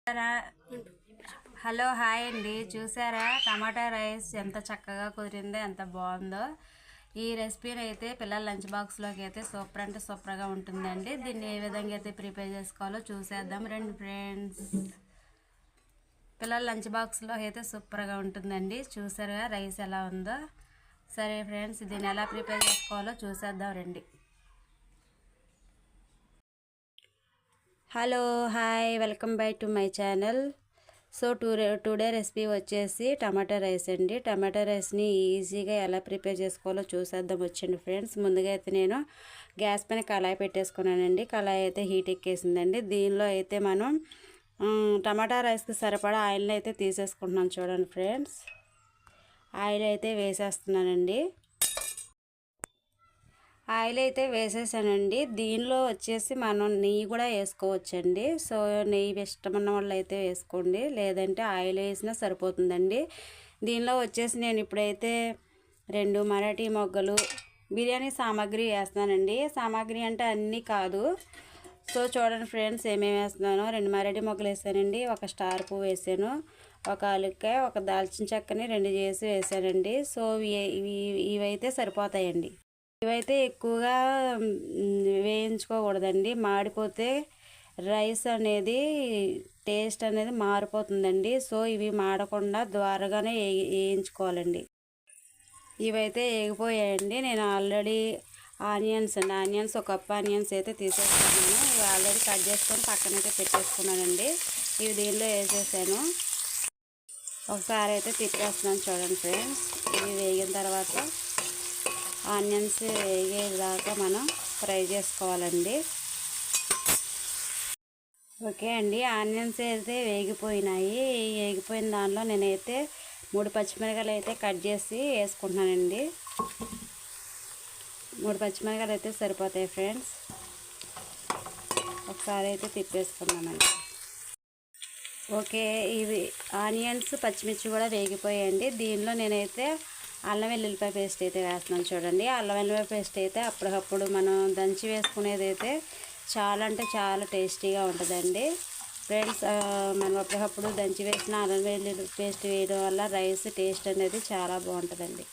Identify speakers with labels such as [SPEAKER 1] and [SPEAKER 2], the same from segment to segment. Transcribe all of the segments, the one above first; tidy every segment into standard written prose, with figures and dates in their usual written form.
[SPEAKER 1] Hello hi అండి. చూసారా టమాటా rice ఎంత చక్కగా కుదిరిందో, ఎంత బాగుందో. ఈ రెసిపీని అయితే పిల్లల లంచ్ బాక్స్లోకి అయితే సూపర్ అంటే సూపర్గా ఉంటుందండి. దీన్ని ఏ విధంగా అయితే ప్రిపేర్ చేసుకోవాలో చూసేద్దాం రండి ఫ్రెండ్స్. పిల్లల లంచ్ బాక్స్లో అయితే సూపర్గా ఉంటుందండి. చూసారా రైస్ ఎలా ఉందో. సరే ఫ్రెండ్స్, దీన్ని ఎలా ప్రిపేర్ చేసుకోవాలో చూసేద్దాం రండి. Hello hi, welcome back to my channel. So today recipe వచ్చేసి టమాటా రైస్ అండి. టమాటా రైస్ని ఈజీగా ఎలా ప్రిపేర్ చేసుకోవాలో చూసేద్దాం వచ్చండి ఫ్రెండ్స్. ముందుగా అయితే నేను గ్యాస్ పైన కళాయి పెట్టేసుకున్నానండి. కళాయి అయితే హీట్ ఎక్కేసిందండి. దీనిలో అయితే మనం టమాటా రైస్కి సరిపడా ఆయిల్ని అయితే తీసేసుకుంటున్నాను చూడండి ఫ్రెండ్స్. ఆయిల్ అయితే వేసేస్తున్నానండి. ఆయిల్ అయితే వేసేసానండి. దీనిలో వచ్చేసి మనం నెయ్యి కూడా వేసుకోవచ్చండి. సో నెయ్యి ఇష్టమన్న వాళ్ళు అయితే వేసుకోండి, లేదంటే ఆయిల్ వేసినా సరిపోతుందండి. దీనిలో వచ్చేసి నేను ఇప్పుడైతే 2 మరాఠీ మొగ్గలు బిర్యానీ సామాగ్రి వేస్తున్నానండి. సామాగ్రి అంటే అన్నీ కాదు. సో చూడండి ఫ్రెండ్స్, ఏమేమి వేస్తున్నానో. 2 మరాఠీ మొగ్గలు వేసానండి, ఒక స్టార్ పువ్వు వేసాను, ఒక ఆలుక్కాయ, ఒక దాల్చిన చెక్కని 2 చేసి వేసానండి. సో ఇవైతే సరిపోతాయండి. ఇవైతే ఎక్కువగా వేయించుకోకూడదండి, మాడిపోతే రైస్ అనేది టేస్ట్ అనేది మారిపోతుందండి. సో ఇవి మాడకుండా ద్వారగానే వేయించుకోవాలండి. ఇవైతే వేగిపోయాయండి. నేను ఆల్రెడీ ఆనియన్స్ ఒక కప్ ఆనియన్స్ అయితే తీసేసుకున్నాను. ఇవి ఆల్రెడీ కట్ చేసుకొని పక్కనైతే పెట్టేసుకున్నానండి. ఇవి దీనిలో వేసేసాను. ఒకసారి అయితే తిప్పేస్తున్నాను చూడండి ఫ్రెండ్స్. ఇవి వేగిన తర్వాత ఆనియన్స్ వేగేదాకా మనం ఫ్రై చేసుకోవాలండి. ఓకే అండి, ఆనియన్స్ అయితే వేగిపోయినాయి. వేగిపోయిన దానిలో నేనైతే 3 పచ్చిమిరపకాయలు అయితే కట్ చేసి వేసుకుంటున్నానండి. 3 పచ్చిమిరపకాయలు అయితే సరిపోతాయి ఫ్రెండ్స్. ఒకసారి అయితే తిప్పేసుకున్నామండి. ఓకే, ఇవి ఆనియన్స్ పచ్చిమిర్చి కూడా వేగిపోయాయండి. దీనిలో నేనైతే అల్లం వెల్లుల్లిపాయ పేస్ట్ అయితే వేస్తున్నాను చూడండి. అల్లం వెల్లుల్లిపాయ పేస్ట్ అయితే అప్పటికప్పుడు మనం దంచి వేసుకునేది అయితే చాలా అంటే చాలా టేస్టీగా ఉంటుందండి ఫ్రెండ్స్. మనం అప్పటికప్పుడు దంచి వేసిన అల్లం వెల్లుల్లి పేస్ట్ వేయడం వల్ల రైస్ టేస్ట్ అనేది చాలా బాగుంటుందండి.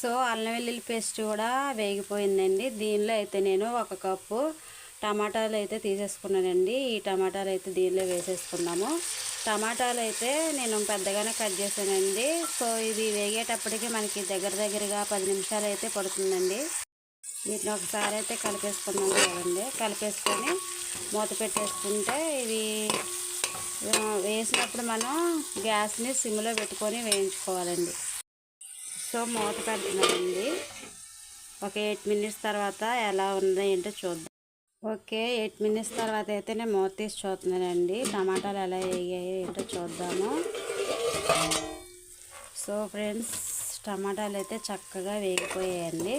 [SPEAKER 1] సో అల్లం వెల్లుల్లి పేస్ట్ కూడా వేగిపోయిందండి. దీనిలో అయితే నేను 1 కప్పు టమాటాలు అయితే తీసేసుకున్నానండి. ఈ టమాటాలు అయితే దీనిలో వేసేసుకున్నాము. టమాటాలు అయితే నేను పెద్దగానే కట్ చేశానండి. సో ఇది వేగేటప్పటికి మనకి దగ్గరగా 10 నిమిషాలు అయితే పడుతుందండి. వీటిని ఒకసారి అయితే కలిపేసుకున్నాం కదండి. కలిపేసుకొని మూత పెట్టేసుకుంటే ఇవి వేసినప్పుడు మనం గ్యాస్ని సిమ్లో పెట్టుకొని వేయించుకోవాలండి. సో మూత పెడుతున్నానండి. ఒక 8 మినిట్స్ తర్వాత ఎలా ఉందో ఏంటో చూద్దాం. ఓకే, 8 మినిట్స్ తర్వాత అయితే నేను మూత తీసి చూస్తున్నానండి. టమాటాలు ఎలా వేగాయి ఏంటో చూద్దాము. సో ఫ్రెండ్స్, టమాటాలు అయితే చక్కగా వేగిపోయాయండి.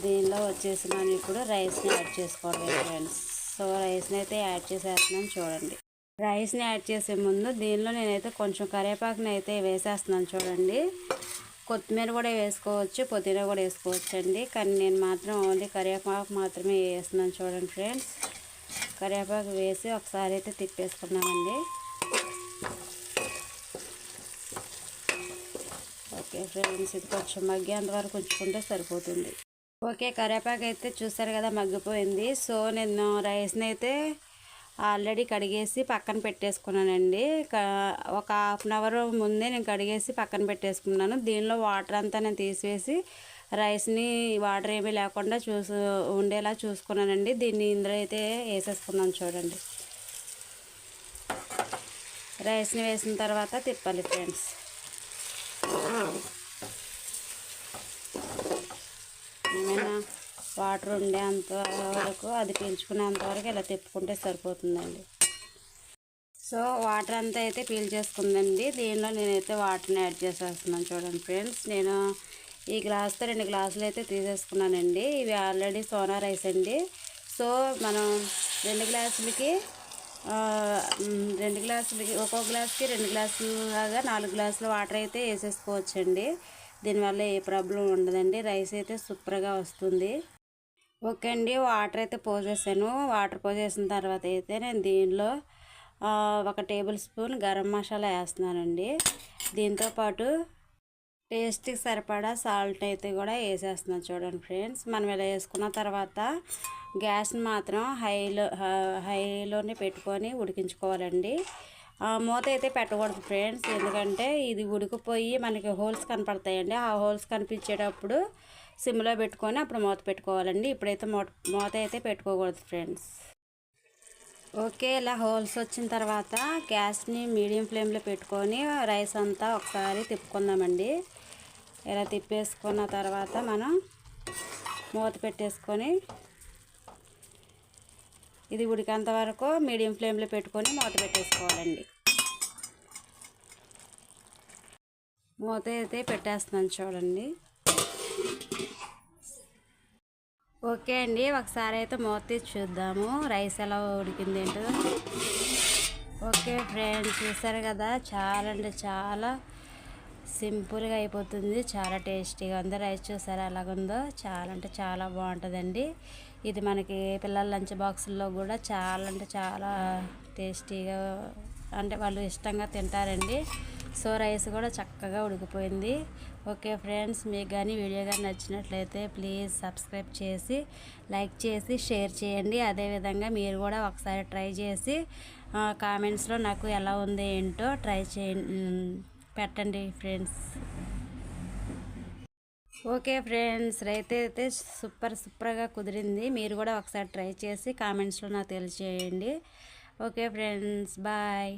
[SPEAKER 1] దీనిలో వచ్చేసి మనం ఇప్పుడు రైస్ని యాడ్ చేసుకోవడం ఫ్రెండ్స్. సో రైస్ని అయితే యాడ్ చేసేస్తున్నాను చూడండి. రైస్ని యాడ్ చేసే ముందు దీనిలో నేనైతే కొంచెం కరివేపాకుని అయితే వేసేస్తున్నాను చూడండి. కొత్తిమీర కూడా వేసుకోవచ్చు, పుదీనా కూడా వేసుకోవచ్చు అండి. కానీ నేను మాత్రం ఓన్లీ కరివేపాకు మాత్రమే వేస్తున్నాను చూడండి ఫ్రెండ్స్. కరివేపాకు వేసి ఒకసారి అయితే తిప్పేసుకున్నామండి. ఓకే ఫ్రెండ్స్, ఇది కొంచెం మగ్గేంత వరకు ఉంచుకుంటే సరిపోతుంది. ఓకే, కరివేపాకు అయితే చూసారు కదా మగ్గిపోయింది. సో నేను రైస్ని అయితే ఆల్రెడీ కడిగేసి పక్కన పెట్టేసుకున్నానండి. ఒక ½ అన్ అవర్ ముందే నేను కడిగేసి పక్కన పెట్టేసుకున్నాను. దీనిలో వాటర్ అంతా నేను తీసివేసి రైస్ని వాటర్ ఏమీ లేకుండా ఉండేలా చూసుకున్నానండి. దీన్ని ఇందులో అయితే వేసేసుకున్నాను చూడండి. రైస్ని వేసిన తర్వాత తిప్పాలి ఫ్రెండ్స్. ఏమైనా వాటర్ ఉండేంత వరకు, అది పీల్చుకునేంత వరకు ఇలా తిప్పుకుంటే సరిపోతుందండి. సో వాటర్ అంతా అయితే పీల్ చేసుకుందండి. దీనిలో నేనైతే వాటర్ని యాడ్ చేసేస్తున్నాను చూడండి ఫ్రెండ్స్. నేను ఈ గ్లాస్తో 2 గ్లాసులు అయితే తీసేసుకున్నానండి. ఇవి ఆల్రెడీ సోనా రైస్ అండి. సో మనం 2 గ్లాసులకి ఒక్కొక్క గ్లాస్కి 2 గ్లాసులు లాగా 4 గ్లాసుల వాటర్ అయితే వేసేసుకోవచ్చండి. దీనివల్ల ఏ ప్రాబ్లం ఉండదండి. రైస్ అయితే సూపర్గా వస్తుంది. ఓకే అండి, వాటర్ అయితే పోసేసాను. వాటర్ పోసేసిన తర్వాత అయితే నేను దీనిలో 1 టేబుల్ స్పూన్ గరం మసాలా వేస్తున్నానండి. దీంతోపాటు టేస్ట్కి సరిపడా సాల్ట్ అయితే కూడా వేసేస్తున్నాను. చూడండి ఫ్రెండ్స్, మనం ఇలా వేసుకున్న తర్వాత గ్యాస్ని మాత్రం హైలోనే పెట్టుకొని ఉడికించుకోవాలండి. మూత అయితే పెట్టకూడదు ఫ్రెండ్స్, ఎందుకంటే ఇది ఉడికిపోయి మనకి హోల్స్ కనపడతాయండి. ఆ హోల్స్ కనిపించేటప్పుడు సిమ్లో పెట్టుకొని అప్పుడు మూత పెట్టుకోవాలండి. ఇప్పుడైతే మూత అయితే పెట్టుకోకూడదు ఫ్రెండ్స్. ఓకే, ఇలా హోల్స్ వచ్చిన తర్వాత గ్యాస్ని మీడియం ఫ్లేమ్లో పెట్టుకొని రైస్ అంతా ఒకసారి తిప్పుకుందామండి. ఇలా తిప్పేసుకున్న తర్వాత మనం మూత పెట్టేసుకొని ఇది ఉడికేంత వరకు మీడియం ఫ్లేమ్లో పెట్టుకొని మూత పెట్టేసుకోవాలండి. మూత అయితే పెట్టేస్తున్నాను చూడండి. ఓకే అండి, ఒకసారి అయితే మూత తీసి చూద్దాము రైస్ ఎలా ఉడికింది ఏంటో. ఓకే ఫ్రెండ్స్, చూసారు కదా, చాలా అంటే చాలా సింపుల్గా అయిపోతుంది. చాలా టేస్టీగా ఉంది. రైస్ చూసారా ఎలాగుందో, చాలా అంటే చాలా బాగుంటుందండి. ఇది మనకి పిల్లల లంచ్ బాక్సుల్లో కూడా చాలా అంటే చాలా టేస్టీగా, అంటే వాళ్ళు ఇష్టంగా తింటారండి. సో రైస్ కూడా చక్కగా ఉడికిపోయింది. ఓకే ఫ్రెండ్స్, మీకు కానీ వీడియో కానీ నచ్చినట్లయితే ప్లీజ్ సబ్స్క్రైబ్ చేసి లైక్ చేసి షేర్ చేయండి. అదేవిధంగా మీరు కూడా ఒకసారి ట్రై చేసి కామెంట్స్లో నాకు ఎలా ఉంది ఏంటో ట్రై పెట్టండి ఫ్రెండ్స్. ఓకే ఫ్రెండ్స్, రైస్ అయితే సూపర్గా కుదిరింది. మీరు కూడా ఒకసారి ట్రై చేసి కామెంట్స్లో నాకు తెలియజేయండి. Okay friends, bye.